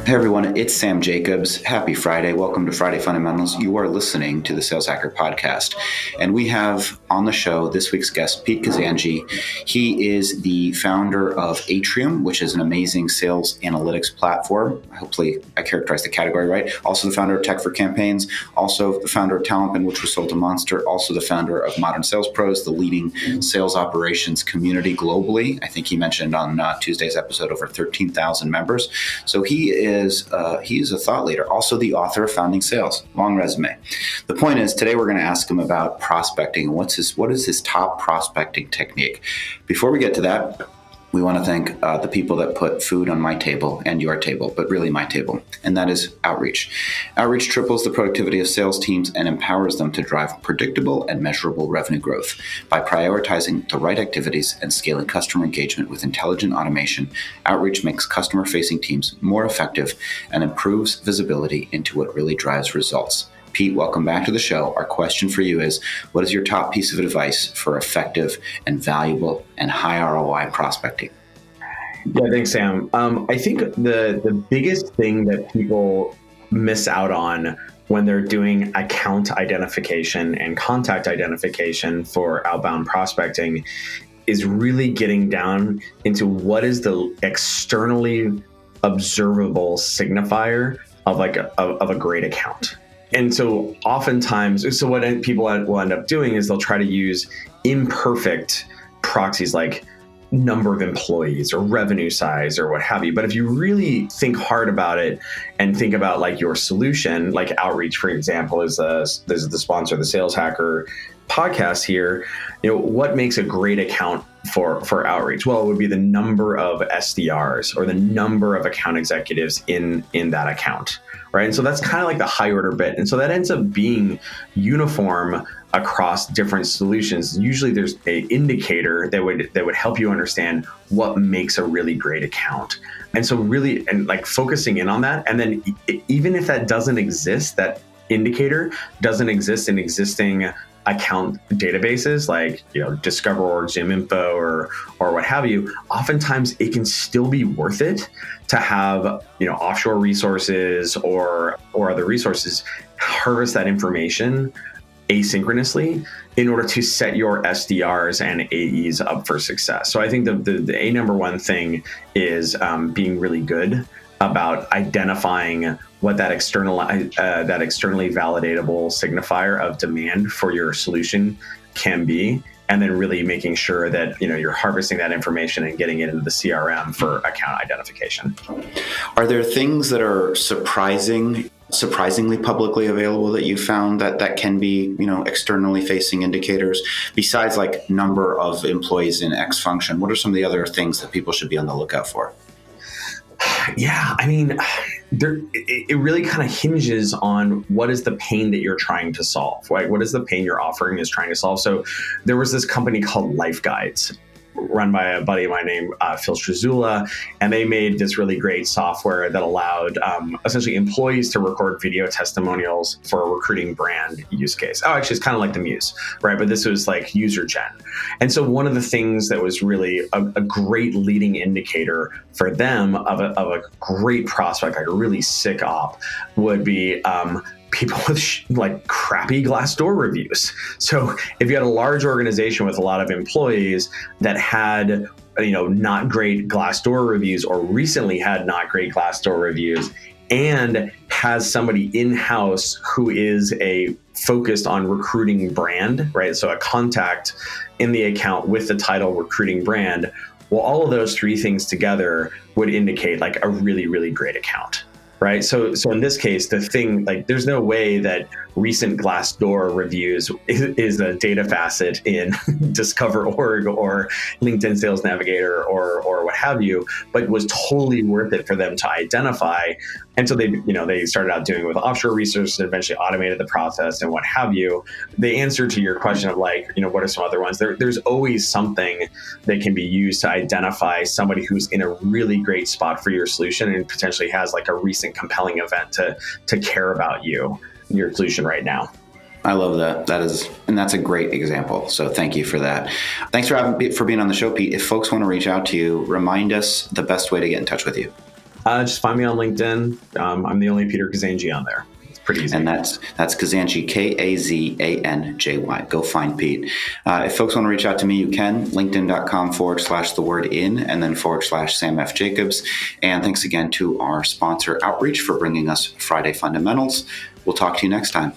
Hey everyone, it's Sam Jacobs. Happy Friday. Welcome to Friday Fundamentals. You are listening to the Sales Hacker Podcast. And we have on the show this week's guest, Pete Kazanji. He is the founder of Atrium, which is an amazing sales analytics platform. Hopefully I characterized the category right. Also the founder of Tech for Campaigns, also the founder of Talentpin, which was sold to Monster, also the founder of Modern Sales Pros, the leading sales operations community globally. I think he mentioned on Tuesday's episode over 13,000 members. So he is a thought leader, also the author of Founding Sales. Long resume. The point is, today we're going to ask him about prospecting. What is his top prospecting technique? Before we get to that, we want to thank the people that put food on my table and your table, but really my table, and that is Outreach. Outreach triples the productivity of sales teams and empowers them to drive predictable and measurable revenue growth. By prioritizing the right activities and scaling customer engagement with intelligent automation, Outreach makes customer-facing teams more effective and improves visibility into what really drives results. Pete, welcome back to the show. Our question for you is, what is your top piece of advice for effective and valuable and high ROI prospecting? Yeah, thanks, Sam. I think the biggest thing that people miss out on when they're doing account identification and contact identification for outbound prospecting is really getting down into what is the externally observable signifier of a great account. And so oftentimes, what people will end up doing is they'll try to use imperfect proxies like number of employees or revenue size or what have you. But if you really think hard about it and think about like your solution, like Outreach, for example, is the sponsor of the Sales Hacker podcast here, what makes a great account for Outreach? Well, it would be the number of SDRs or the number of account executives in that account, right? And so that's kind of like the high order bit. And so that ends up being uniform across different solutions. Usually there's an indicator that would help you understand what makes a really great account. And so really, and like focusing in on that. And then even if that doesn't exist, that indicator doesn't exist in existing account databases like Discover or ZoomInfo or what have you, oftentimes it can still be worth it to have offshore resources or other resources harvest that information asynchronously in order to set your SDRs and AEs up for success. So I think the number one thing is being really good about identifying what that externally validatable signifier of demand for your solution can be, and then really making sure that you're harvesting that information and getting it into the CRM for account identification. Are there things that are surprisingly publicly available that you found that can be externally facing indicators besides like number of employees in X function? What are some of the other things that people should be on the lookout for? Yeah, I mean, it really kind of hinges on what is the pain that you're trying to solve, right? What is the pain your offering is trying to solve? So there was this company called Life Guides, run by a buddy of mine named Phil Struzula, and they made this really great software that allowed essentially employees to record video testimonials for a recruiting brand use case. Oh, actually, it's kind of like the Muse, right? But this was like user gen. And so one of the things that was really a great leading indicator for them of a great prospect, like a really sick op, would be people with like crappy Glassdoor reviews. So if you had a large organization with a lot of employees that had, not great Glassdoor reviews or recently had not great Glassdoor reviews and has somebody in-house who is focused on recruiting brand, right? So a contact in the account with the title recruiting brand. Well, all of those three things together would indicate like a really, really great account. Right. So in this case, the thing, like, there's no way that recent Glassdoor reviews is a data facet in Discover.org or LinkedIn Sales Navigator or what have you, but was totally worth it for them to identify. And so they started out doing it with offshore research and eventually automated the process and what have you. The answer to your question of like, what are some other ones? There's always something that can be used to identify somebody who's in a really great spot for your solution and potentially has like a recent compelling event to care about your solution right now. I love that. That's a great example. So thank you for that. Thanks for being on the show, Pete. If folks want to reach out to you, remind us the best way to get in touch with you. Just find me on LinkedIn. I'm the only Peter Kazanji on there. It's pretty easy. And that's Kazanji, Kazanjy. Go find Pete. If folks want to reach out to me, you can. LinkedIn.com/in and then /Sam F. Jacobs. And thanks again to our sponsor, Outreach, for bringing us Friday Fundamentals. We'll talk to you next time.